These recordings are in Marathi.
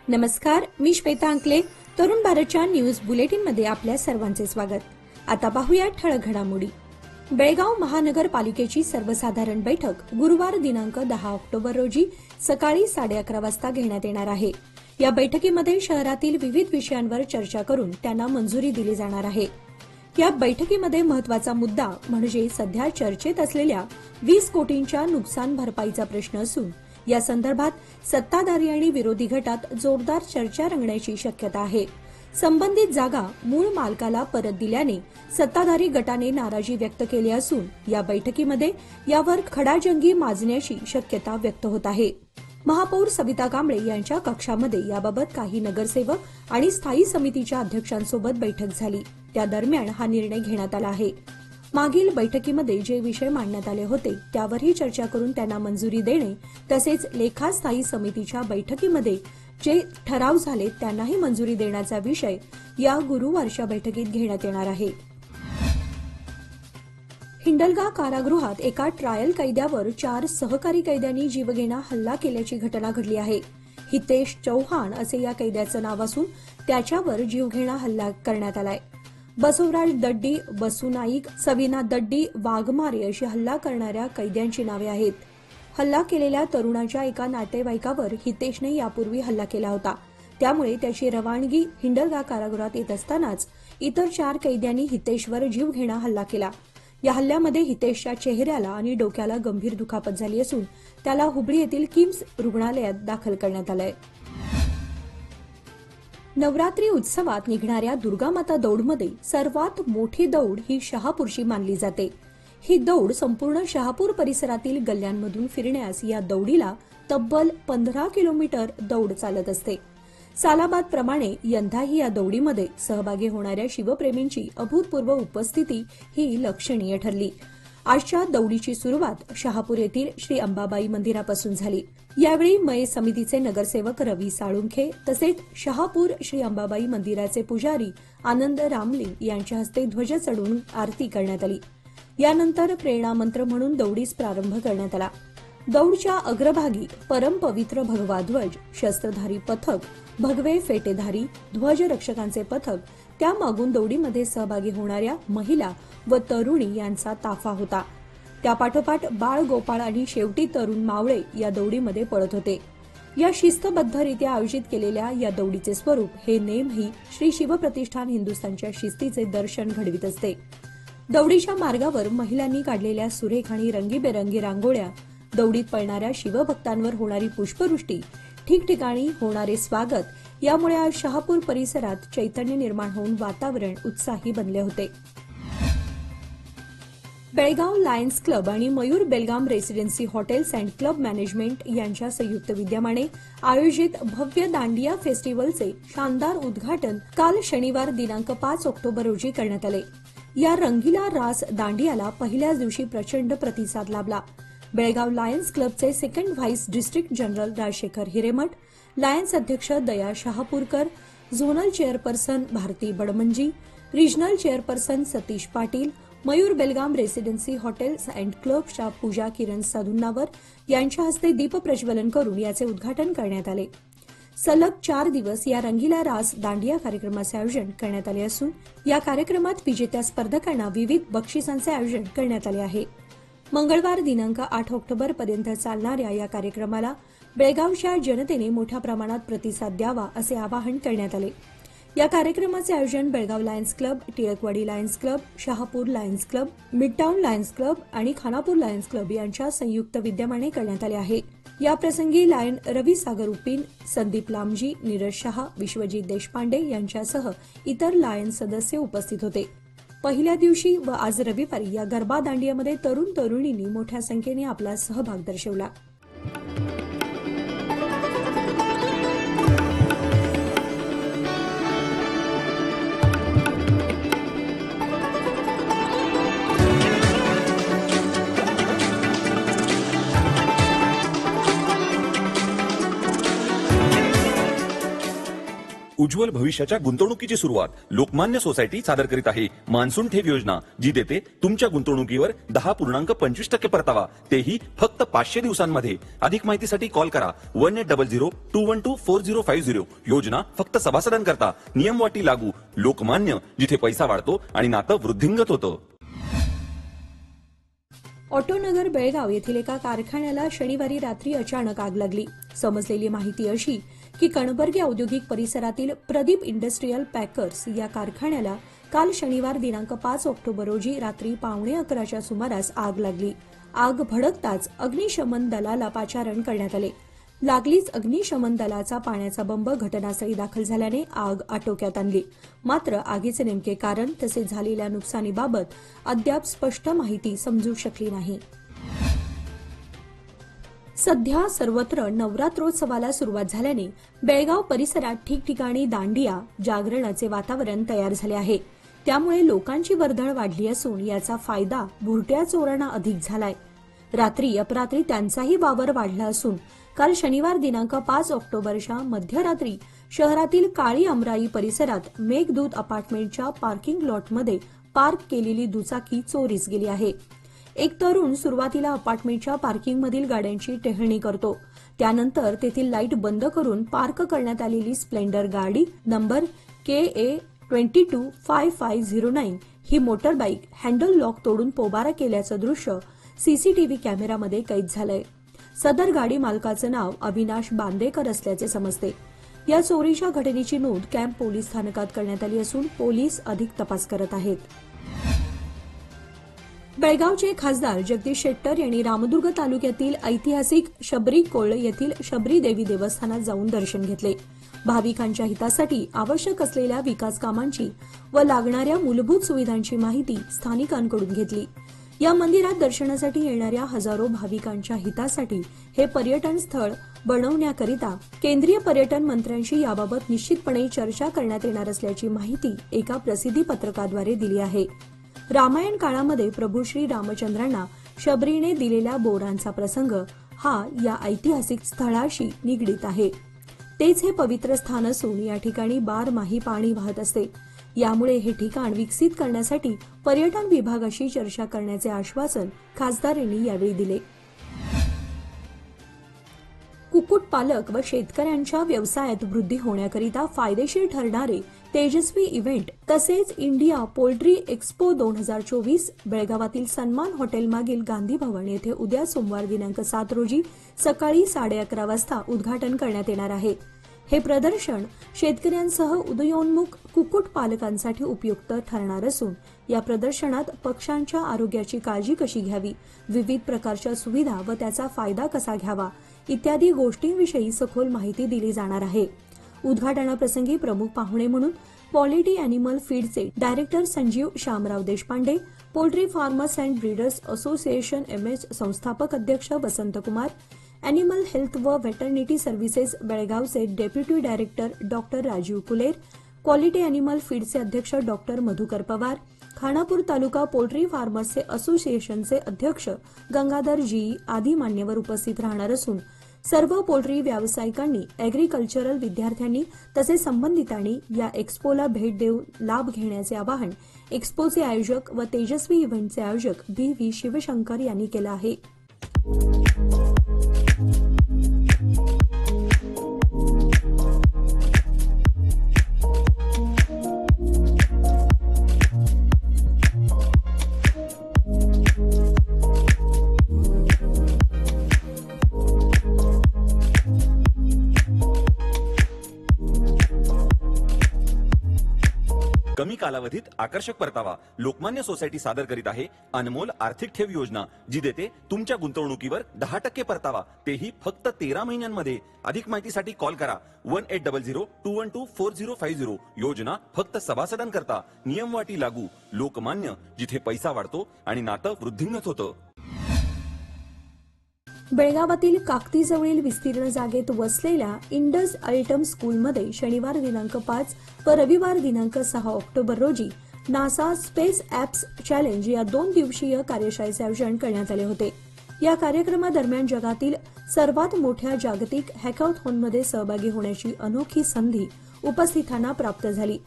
नमस्कार, मी श्वेता अंकले. तरुण भारतच्या न्यूज बुलेटिनमध्ये आपल्या सर्वांचे स्वागत. आता पाहूया ठळक घडामोडी. बेळगाव महानगरपालिकेची सर्वसाधारण बैठक गुरुवार दिनांक 10 ऑक्टोबर रोजी सकाळी 11:30 वाजता घेण्यात येणार आहे. या बैठकीमध्ये शहरातील विविध विषयांवर चर्चा करून त्यांना मंजुरी दिली जाणार आहे. या बैठकीमध्ये महत्वाचा मुद्दा म्हणजे सध्या चर्चेत असलेल्या 20 कोटींच्या नुकसान भरपाईचा प्रश्न असून या संदर्भात सत्ताधारी आणि विरोधी गटात जोरदार चर्चा रंगण्याची शक्यता आहे. संबंधित जागा मूळ मालकाला परत दिल्याने सत्ताधारी गटाने नाराजी व्यक्त केली असून या बैठकीमध्ये यावर खडाजंगी माजण्याची शक्यता व्यक्त होत आहे. महापौर सविता कांबळे यांच्या कक्षामध्ये याबाबत काही नगरसेवक आणि स्थायी समितीच्या अध्यक्षांसोबत बैठक झाली. त्या दरम्यान हा निर्णय घेण्यात आला आहे. मागील बैठकीमध्ये जे विषय मांडण्यात आले होते त्यावरही चर्चा करून त्यांना मंजुरी देणे तसेच लेखा स्थायी समितीच्या बैठकीमध्ये जे ठराव झाले त्यांनाही मंजुरी देण्याचा विषय या गुरुवारच्या बैठकीत घेण्यात येणार आहे. हिंडलगा कारागृहात एका ट्रायल कैद्यावर 4 सहकारी कैद्यांनी जीवघेणा हल्ला केल्याची घटना घडली आहे. हितेश चौहान असे या कैद्याचं नाव असून त्याच्यावर जीवघेणा हल्ला करण्यात आलाय. बसवराज दड्डी, बसू नाईक, सविना दड्डी, वाघमारे अशी हल्ला करणाऱ्या कैद्यांची नावे आहेत. हल्ला केलेल्या तरुणाच्या एका नातेवाईकावर हितेशने यापूर्वी हल्ला केला होता. त्यामुळे त्याची रवानगी हिंडलगा कारागृहात येत असतानाच इतर 4 कैद्यांनी हितेशवर जीवघेणा हल्ला केला. या हल्ल्यामध्ये हितेशच्या चेहऱ्याला आणि डोक्याला गंभीर दुखापत झाली असून त्याला हुबळी येथील किम्स रुग्णालयात दाखल करण्यात आलंय. नवरात्री उत्सवात निघणाऱ्या दुर्गामाता दौडमध्ये सर्वात मोठी दौड ही शहापूरची मानली जाते. ही दौड संपूर्ण शहापूर परिसरातील गल्ल्यांमधून फिरण्यास या दौडीला तब्बल 15 किलोमीटर दौड चालत असते. सालाबादप्रमाणे यंदाही या दौडीमध्ये सहभागी होणाऱ्या शिवप्रेमींची अभूतपूर्व उपस्थिती ही लक्षणीय ठरली. आजच्या दौडीची सुरुवात शहापूर येथील श्री अंबाबाई मंदिरापासून झाली. यावेळी मय समितीचे नगरसेवक रवी साळुंखे तसेच शहापूर श्री अंबाबाई मंदिराचे पुजारी आनंद रामलिंग यांच्या हस्ते ध्वज चढवून आरती करण्यात आली. यानंतर प्रेरणामंत्र म्हणून दौडीस प्रारंभ करण्यात आला. दौडच्या अग्रभागी परमपवित्र भगवा ध्वज, शस्त्रधारी पथक, भगवे फेटेधारी ध्वजरक्षकांचे पथक, त्यामागून दौडीमध्ये सहभागी होणाऱ्या महिला व तरुणी यांचा ताफा होता. त्यापाठोपाठ बाळ गोपाळ आणि शेवटी तरुण मावळे या दौडीमध्ये पळत होते. या शिस्तबद्धरित्या आयोजित केलेल्या या दौडीचे स्वरूप हे नेमही श्री शिवप्रतिष्ठान हिंदुस्थानच्या शिस्तीचे दर्शन घडवित असते. दौडीच्या मार्गावर महिलांनी काढलेल्या सुरेख आणि रंगीबेरंगी रांगोळ्या, दौडीत पळणाऱ्या शिवभक्तांवर होणारी पुष्पवृष्टी, ठिकठिकाणी होणारे स्वागत यामुळे आज शहापूर परिसरात चैतन्य निर्माण होऊन वातावरण उत्साही बनले होते. बेळगाव लायन्स क्लब आणि Mayur Belgaum Residency Hotels and Club management यांच्या संयुक्त विद्यमाने आयोजित भव्य दांडिया फेस्टिव्हलचे शानदार उद्घाटन काल शनिवार दिनांक 5 ऑक्टोबर रोजी करण्यात आले. या रंगीला रास दांडियाला पहिल्याच दिवशी प्रचंड प्रतिसाद लाभला. बेळगाव लायन्स क्लबचे second vice district general Rajshekhar Hiremath, Lions अध्यक्ष Daya Shahapurkar, zonal chairperson Bharati Badmanji, regional chairperson Satish Patil, Mayur Belgaum Residency Hotels and क्लबच्या पूजा किरण साधुन्नावर यांच्या हस्ते दीप प्रज्वलन करून याचे उद्घाटन करण्यात आले. सलग 4 दिवस या रंगीला रास दांडिया कार्यक्रमाचे आयोजन करण्यात आले असून या कार्यक्रमात विजेत्या स्पर्धकांना विविध बक्षिसांचे आयोजन करण्यात आले आहे. मंगळवार दिनांक 8 ऑक्टोबर पर्यंत चालणाऱ्या या कार्यक्रमाला बेळगावच्या जनतेने मोठ्या प्रमाणात प्रतिसाद द्यावा असे आवाहन करण्यात आले. या कार्यक्रमाचे आयोजन Belgaum Lions club, Tilakwadi lions club, Shahapur lions club, midtown lions club आणि खानापूर लायन्स क्लब यांच्या संयुक्त विद्यमाने करण्यात आले आहे. याप्रसंगी लायन रवी सागर उपिन, संदीप लामजी, नीरज शहा, विश्वजित देशपांडे यांच्यासह इतर लायन सदस्य उपस्थित होते. पहिल्या दिवशी व आज रविवारी या गरबा दांडियामध्ये तरुण तरुणींनी मोठ्या संख्येने आपला सहभाग दर्शवला. उज्ज्वल भविष्याच्या गुंतवणुकीची सुरुवात लोकमान्य सोसायटी सादर करीत आहे मान्सून ठेव योजना, जी देते तुमच्या गुंतवणुकीवर 10.25% परतावा, तेही फक्त 500 दिवसांमध्ये. अधिक माहितीसाठी कॉल करा 1800-212-4050. योजना फक्त सभासदांकरता. नियम वाटी लागू. लोकमान्य, जिथे पैसा वाढतो आणि नातं वृद्धिंगत होतं. ऑटोनगर बेळगाव येथील एका कारखान्याला शनिवारी रात्री अचानक आग लागली. समजलेली माहिती अशी की कणबर्गे औद्योगिक परिसरातील प्रदीप इंडस्ट्रीयल पॅकर्स या कारखान्याला काल शनिवार दिनांक 5 ऑक्टोबर रोजी रात्री 11:15च्या सुमारास आग लागली. आग भडकताच अग्निशमन दलाला पाचारण करण्यात आले. लागलीच अग्निशमन दलाचा पाण्याचा बंब घटनास्थळी दाखल झाल्याने आग आटोक्यात आणली. मात्र आगीचे नेमके कारण तसेच झालेल्या नुकसानीबाबत अद्याप स्पष्ट माहिती समजू शकली नाही. सध्या सर्वत्र नवरात्रोत्सवाला सुरुवात झाल्याने बेळगाव परिसरात ठिकठिकाणी दांडिया, जागरणाचे वातावरण तयार झाले आहे. त्यामुळे लोकांची वर्दळ वाढली असून याचा फायदा भुरट्या चोरांना अधिक झालाय. रात्री अपरात्री त्यांचाही वावर वाढला असून काल शनिवार दिनांक 5 ऑक्टोबरच्या मध्यरात्री शहरातील काळी अमराई परिसरात मेघदूत अपार्टमेंटच्या पार्किंग लॉटमध्ये पार्क केलेली दुचाकी चोरीस गेली आहे. एक तरुण सुरुवातीला अपार्टमेंटच्या पार्किंगमधील गाड्यांची टेहळणी करतो. त्यानंतर तेथील लाईट बंद करून पार्क करण्यात आलेली स्प्लेंडर गाडी नंबर KA225509 ही मोटरबाईक हँडल लॉक तोडून पोबारा केल्याचं दृश्य सीसीटीव्ही कॅमेरामध्ये कैद झालंय. सदर गाडी मालकाचं नाव अविनाश बांदेकर असल्याचे समजते. या चोरीच्या घटनेची नोंद कॅम्प पोलीस स्थानकात करण्यात आली असून पोलीस अधिक तपास करत आहेत. बेळगावचे खासदार जगदीश शेट्टर यांनी रामदुर्ग तालुक्यातील ऐतिहासिक शबरी कोळ येथील शबरी देवी देवस्थानात जाऊन दर्शन घेतले. भाविकांच्या हितासाठी आवश्यक असलेल्या विकास कामांची व लागणाऱ्या मूलभूत सुविधांची माहिती स्थानिकांकडून घेतली. या मंदिरात दर्शनासाठी येणाऱ्या हजारो भाविकांच्या हितासाठी हे पर्यटन स्थळ बनवण्याकरिता केंद्रीय पर्यटन मंत्र्यांशी याबाबत निश्चितपणे चर्चा करण्यात येणार असल्याची माहिती एका प्रसिद्धी पत्रकाद्वारे दिली आहे. रामायण काळामध्ये प्रभू श्री रामचंद्रांना शबरीने दिलेल्या बोरांचा प्रसंग हा या ऐतिहासिक स्थळाशी निगडीत आहे. तेच हे पवित्र स्थान असून या ठिकाणी बारमाही पाणी वाहत असते. यामुळे हे ठिकाण विकसित करण्यासाठी पर्यटन विभागाशी चर्चा करण्याचे आश्वासन खासदारांनी यावेळी दिले. कुक्कुटपालक व शेतकऱ्यांच्या व्यवसायात वृद्धी होण्याकरिता फायदेशीर ठरणारे तेजस्वी इव्हेंट तसेच इंडिया पोल्ट्री एक्स्पो 2024 बेळगावातील सन्मान हॉटेल मागील गांधी भवन येथे उद्या सोमवार दिनांक 7 रोजी सकाळी 11:30 वाजता उद्घाटन करण्यात येणार आहे. हे प्रदर्शन शेतकऱ्यांसह उदयोन्मुख कुक्कुटपालकांसाठी उपयुक्त ठरणार असून या प्रदर्शनात पक्ष्यांच्या आरोग्याची काळजी कशी घ्यावी, विविध प्रकारच्या सुविधा व त्याचा फायदा कसा घ्यावा इत्यादी गोष्टींविषयी सखोल माहिती दिली जाणार आहे. उद्घाटनाप्रसंगी प्रमुख पाहुणे म्हणून क्वालिटी अॅनिमल फीडचे director Sanjeev Shamrao Deshpande, poultry farmers and breeders association MS संस्थापक अध्यक्ष वसंत कुमार, अॅनिमल हेल्थ व वेटर्निटी सर्व्हिसेस बेळगावचे deputy director doctor Rajeev Kuler, Quality Animal फीडचे अध्यक्ष डॉक्टर मधुकर पवार, खानापूर तालुका पोल्ट्री फार्मर्सचे असोसिएशनचे अध्यक्ष गंगाधर जी आदी मान्यवर उपस्थित राहणार असून सर्व पोल्ट्री व्यावसायिकांनी, अॅग्रिकल्चरल विद्यार्थ्यांनी तसेच संबंधितांनी या एक्स्पोला भेट देऊन लाभ घेण्याचे आवाहन एक्स्पोचे आयोजक व तेजस्वी इव्हेंटचे आयोजक BV शिवशंकर यांनी केलं आहे. कमी कालावधीत आकर्षक परतावा. लोकमान्य सोसायटी सादर करीत आहे अनमोल आर्थिक ठेव योजना, जी देते तुमच्या गुंतवणुकीवर 10% परतावा, तेही फक्त 13 महिन्यांमध्ये. अधिक माहितीसाठी कॉल करा 1800-212-4050. योजना फक्त सभासदांकरता. नियम वाटी लागू. लोकमान्य, जिथे पैसा वाढतो आणि नातं वृद्धिंगत होतं. बेळगावातील काकतीजवळील विस्तीर्ण जागेत वसलेल्या इंडस अल्टम स्कूलमध्ये शनिवार दिनांक 5 व रविवार दिनांक 6 ऑक्टोबर रोजी नासा स्पेस ॲप्स चॅलेंज या 2 दिवसीय कार्यशाळेचे आयोजन करण्यात आले होते. या कार्यक्रमादरम्यान जगातील सर्वात मोठ्या जागतिक हॅकॅथॉनमध्ये सहभागी होण्याची अनोखी संधी उपस्थितांना प्राप्त झाली.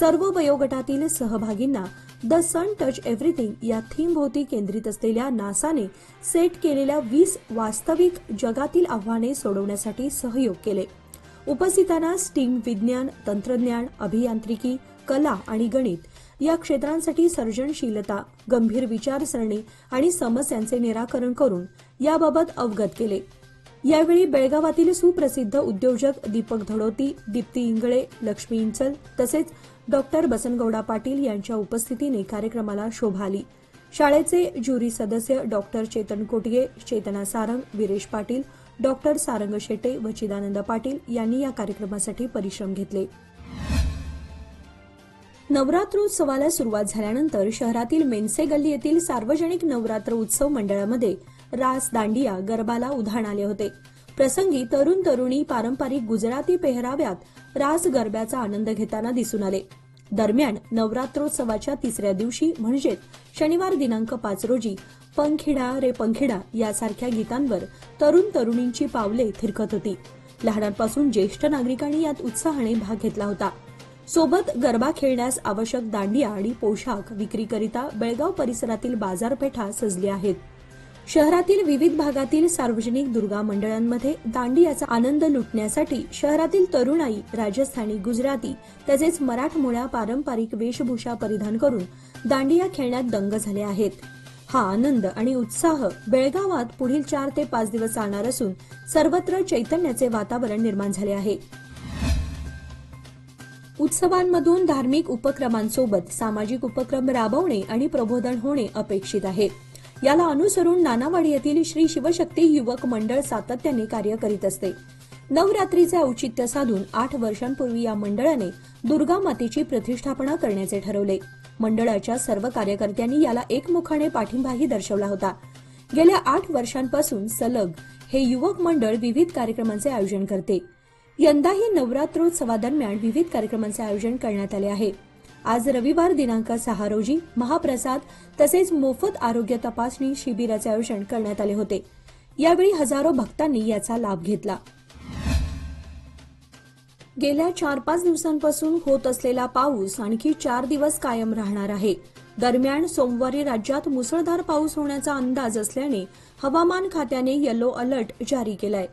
सर्व वयोगटातील सहभागींना द सन टच एव्हरीथिंग या थीम भोवती केंद्रित असलेल्या नासाने सेट केलेल्या 20 वास्तविक जगातील आव्हाने सोडवण्यासाठी सहयोग केले. उपस्थितांना स्टिंग, विज्ञान, तंत्रज्ञान, अभियांत्रिकी, कला आणि गणित या क्षेत्रांसाठी सर्जनशीलता, गंभीर विचारसरणी आणि समस्यांचे निराकरण करून याबाबत अवगत केले. यावेळी बेळगावातील सुप्रसिद्ध उद्योजक दीपक धडोती, दीप्ती इंगळे, लक्ष्मी इंचल तसेच डॉक्टर बसनगौडा पाटील यांच्या उपस्थितीने कार्यक्रमाला शोभा आली. शाळेचे ज्युरी सदस्य डॉक्टर चेतन कोटगे, चेतना सारंग, विरेश पाटील, डॉक्टर सारंग शेटे व चिदानंद पाटील यांनी या कार्यक्रमासाठी परिश्रम घेतले. नवरात्रोत्सवाला सुरुवात झाल्यानंतर शहरातील मेनसे गल्ली येथील सार्वजनिक नवरात्र उत्सव मंडळामध्ये रास, दांडिया, गरबाला उधाण आले होते. प्रसंगी तरुण तरुणी पारंपरिक गुजराती पेहराव्यात रास गरब्याचा आनंद घेताना दिसून आले. दरम्यान नवरात्रोत्सवाच्या तिसऱ्या दिवशी म्हणजेच शनिवार दिनांक 5 रोजी पंखिडा रे पंखिडा यासारख्या गीतांवर तरुण तरुणींची पावले थिरकत होती. लहानांपासून ज्येष्ठ नागरिकांनी यात उत्साहाने भाग घेतला होता. सोबत गरबा खेळण्यास आवश्यक दांडिया आणि पोशाख विक्रीकरिता बेळगाव परिसरातील बाजारपेठा सजल्या आहेत. शहरातील विविध भागातील सार्वजनिक दुर्गा मंडळांमध्ये दांडियाचा आनंद लुटण्यासाठी शहरातील तरुणाई राजस्थानी, गुजराती तसेच मराठमोळ्या पारंपरिक वेशभूषा परिधान करून दांडिया खेळण्यात दंग झाले आहेत. हा आनंद आणि उत्साह बेळगावात पुढील 4 ते 5 दिवस चालणार असून सर्वत्र चैतन्याचे वातावरण निर्माण झाले आहे. उत्सवांमधून धार्मिक उपक्रमांसोबत सामाजिक उपक्रम राबवणे आणि प्रबोधन होणे अपेक्षित आहे. याला अनुसरून नानावाडी येथील श्री शिवशक्ती युवक मंडळ सातत्याने कार्य करीत असते. नवरात्रीचे औचित्य साधून 8 वर्षांपूर्वी या मंडळाने दुर्गा मातेची प्रतिष्ठापना करण्याचे ठरवले. मंडळाच्या सर्व कार्यकर्त्यांनी याला एकमुखाने पाठिंबाही दर्शवला होता. गेल्या 8 वर्षांपासून सलग हे युवक मंडळ विविध कार्यक्रमांचे आयोजन करते. यंदाही नवरात्रोत्सवादरम्यान विविध कार्यक्रमांचे आयोजन करण्यात आले आहे. आज रविवार दिनांक 6 रोजी महाप्रसाद तसेच मोफत आरोग्य तपासणी शिबिराचे आयोजन करण्यात आले होते. यावेळी हजारो भक्तांनी याचा लाभ घेतला. गेल्या 4-5 दिवसांपासून होत असलेला पाऊस आणखी 4 दिवस कायम राहणार आहे. दरम्यान सोमवारी राज्यात मुसळधार पाऊस होण्याचा अंदाज असल्याने हवामान खात्याने येलो अलर्ट जारी केलाय.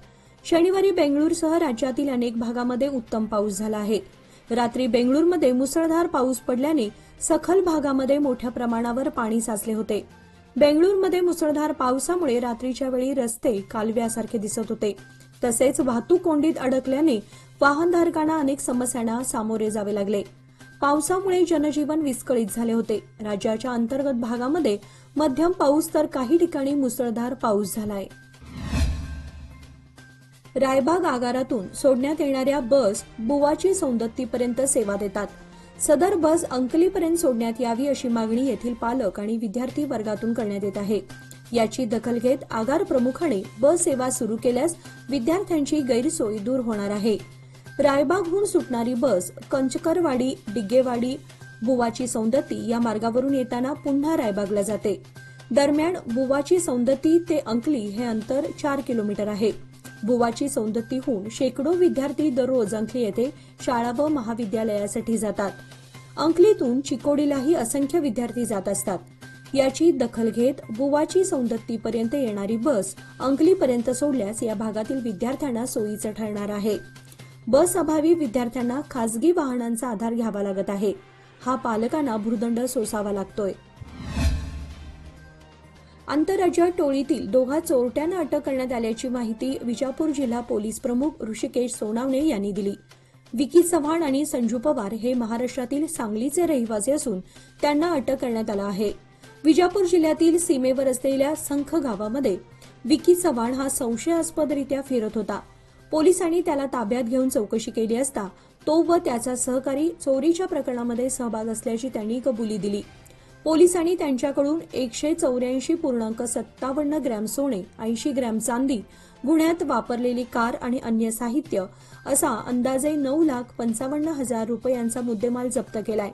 शनिवारी बेंगळूरसह राज्यातील अनेक भागामध्ये उत्तम पाऊस झाला आहे. रात्री बेंगळूरमध्ये मुसळधार पाऊस पडल्याने सखल भागामध्ये मोठ्या प्रमाणावर पाणी साचले होते. बेंगळूरमध्ये मुसळधार पावसामुळे रात्रीच्या वेळी रस्ते कालव्यासारखे दिसत होते. तसेच वाहतूक कोंडीत अडकल्याने वाहनधारकांना अनेक समस्यांना सामोरे जावे लागले. पावसामुळे जनजीवन विस्कळीत झाले होते. राज्याच्या अंतर्गत भागामध्ये मध्यम पाऊस तर काही ठिकाणी मुसळधार पाऊस झालाय. रायबाग आगारातून सोडण्यात येणाऱ्या बस बुवाची सौंदत्तीपर्यंत सेवा देतात. सदर बस अंकलीपर्यंत सोडण्यात यावी अशी मागणी येथील पालक आणि विद्यार्थी वर्गातून करण्यात येत आहे. याची दखल घेत आगार प्रमुखाने बस सेवा सुरू केल्यास विद्यार्थ्यांची गैरसोय दूर होणार आहे. रायबागहून सुटणारी बस कंचकरवाडी, डिग्गेवाडी, बुवाची सौंदत्ती या मार्गावरून येताना पुन्हा रायबागला जाते. दरम्यान बुवाची सौंदत्ती ते अंकली हे अंतर 4 किलोमीटर आहे. बुवाची सौंदत्तीहून शेकडो विद्यार्थी दररोज अंकली येथे शाळा व महाविद्यालयासाठी जातात. अंकलीतून चिकोडीलाही असंख्य विद्यार्थी जात असतात. याची दखल घेत बुवाची सौंदत्तीपर्यंत येणारी बस अंकलीपर्यंत सोडल्यास या भागातील विद्यार्थ्यांना सोयीचं ठरणार आहे. बस अभावी विद्यार्थ्यांना खासगी वाहनांचा आधार घ्यावा लागत आहे. हा पालकांना भुर्दंड सोसावा लागतोय. आंतरराज्य टोळीतील 2 चोरट्यांना अटक करण्यात आल्याची माहिती विजापूर जिल्हा पोलीस प्रमुख ऋषिकेश सोनावणे यांनी दिली. विकी चव्हाण आणि संजू पवार हे महाराष्ट्रातील सांगलीचे रहिवासी असून त्यांना अटक करण्यात आलं आहे. विजापूर जिल्ह्यातील सीमेवर असलेल्या संख गावामध्ये विकी चव्हाण हा संशयास्पदरित्या फिरत होता. पोलिसांनी त्याला ताब्यात घेऊन चौकशी केली असता तो व त्याचा सहकारी चोरीच्या प्रकरणामध्ये सहभाग असल्याची त्यांनी कबुली दिली. पोलिसांनी त्यांच्याकडून 184.57 ग्रॅम सोने, 80 ग्रॅम चांदी, गुन्ह्यात वापरलेली कार आणि अन्य साहित्य असा अंदाजे 9,55,000 रुपयांचा मुद्देमाल जप्त केलाय.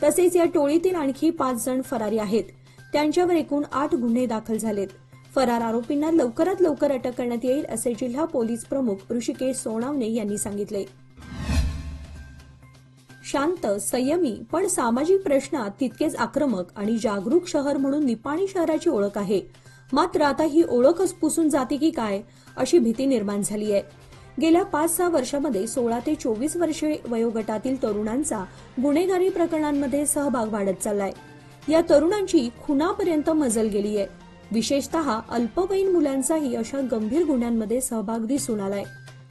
तसेच या टोळीतील आणखी 5 जण फरारी आहेत. त्यांच्यावर एकूण 8 गुन्हे दाखल झालेत. फरार आरोपींना लवकरात लवकर अटक करण्यात येईल असे जिल्हा पोलीस प्रमुख ऋषिकेश सोनावणे यांनी सांगितले. शांत, संयमी पण सामाजिक प्रश्नात तितकेच आक्रमक आणि जागरूक शहर म्हणून निपाणी शहराची ओळख आहे. मात्र आता ही ओळखच पुसून जाते की काय अशी भीती निर्माण झाली आहे. गेल्या 5-6 वर्षांमध्ये 16 ते 24 वर्षे वयोगटातील तरुणांचा गुन्हेगारी प्रकरणांमध्ये सहभाग वाढत चाललाय. या तरुणांची खुनापर्यंत मजल गेली आहे. विशेषतः अल्पवयीन मुलांचाही अशा गंभीर गुन्ह्यांमध्ये सहभाग दिसून आलाय.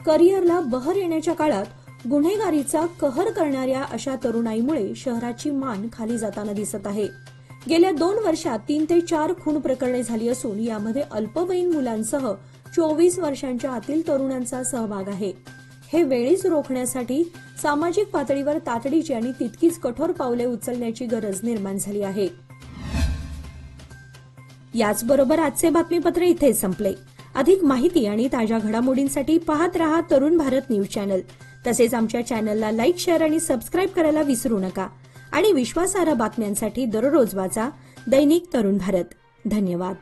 करिअरला बहर येण्याच्या काळात गुन्हेगारीचा कहर करणाऱ्या अशा तरुणाईमुळे शहराची मान खाली जाताना दिसत आहे. गेल्या 2 वर्षात 3 ते 4 खून प्रकरणे झाली असून यामध्ये अल्पवयीन मुलांसह 24 वर्षांच्या आतील तरुणांचा सहभाग आहे. हे वेळीच रोखण्यासाठी सामाजिक पातळीवर तातडीची आणि तितकीच कठोर पावले उचलण्याची गरज निर्माण झाली आहे. याचबरोबर आजचे बातमीपत्र इथेच संपले. अधिक माहिती आणि ताज्या घडामोडींसाठी पाहत रहा तरुण भारत न्यूज चॅनल. तसेच आमच्या चॅनलला लाईक, शेअर आणि सबस्क्राईब करायला विसरू नका. आणि विश्वासार्ह बातम्यांसाठी दररोज वाचा दैनिक तरुण भारत. धन्यवाद.